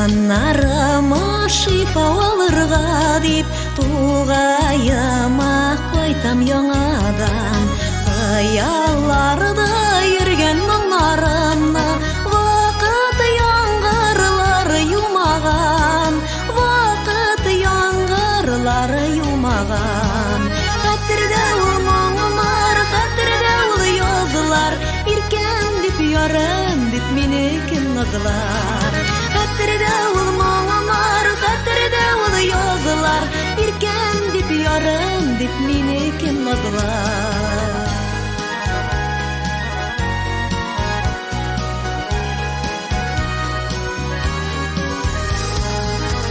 Жаннарыма шифа алырга дип, тугайыма кайтам яңадан. Аялларда йөргән моңнарымны вакыт яңгырлары юмаган, вакыт яңгырлары юмаган. Хәтердә ул моңнар, хәтердә ул язлар, иркән дип ярым дип мине кем назлар. Хәтердә ул моңнар, хәтердә ул язлар, иркән дип ярым дип мине кем назлар.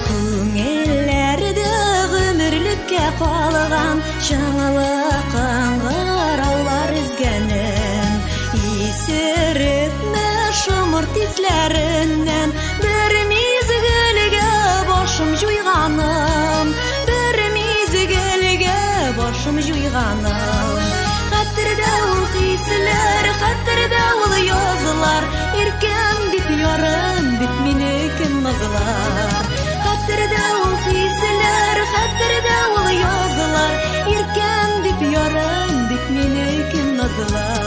Күңелләрдә гомерлеккә калган чаңлык каңгыраулар изгәнен, исеретмә шомыр тисләреннән бер мизгелгә башым җуйганым, бер мизгелгә башым җуйганым. Хәтердә ул хисләр, хәтердә ул язлар, иркән дип ярым дип мине кем назлар. Хәтердә ул хисләр, хәтердә ул язлар, иркән дип ярым дип мине кем назлар.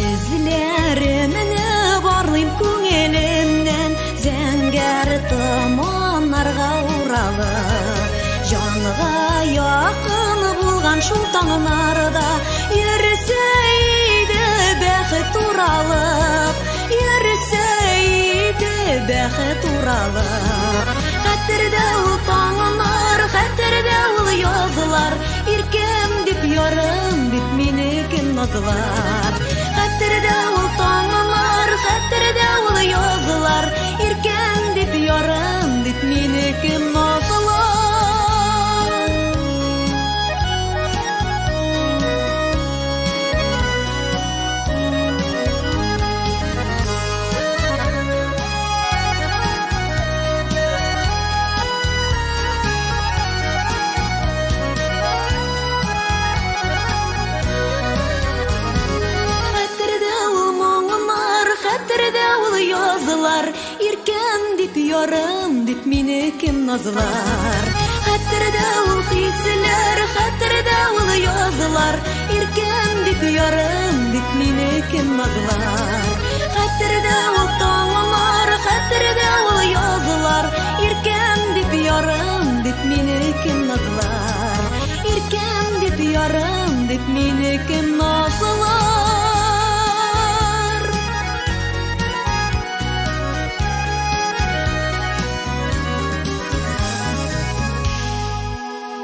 Эзләремне барлыйм күңелемнән, зәңгәр томаннарга уралып, җанга якын булган шул таңнарда йөрсә иде бәхет уралып, йөрсә иде бәхет уралып. Хәтердә ул таңнар, хәтердә ул язлар, иркән дип ярым дип мине кем назлар. Хәтердә ул таңнар, хәтердә ул язлар, иркән дип ярым дип мине кем назлар. Язлар, иркән дип ярым дип мине кем назлар. Хәтердә ул хисләр, хәтердә ул язлар, иркән дип ярым дип мине кем назлар. Хәтердә ул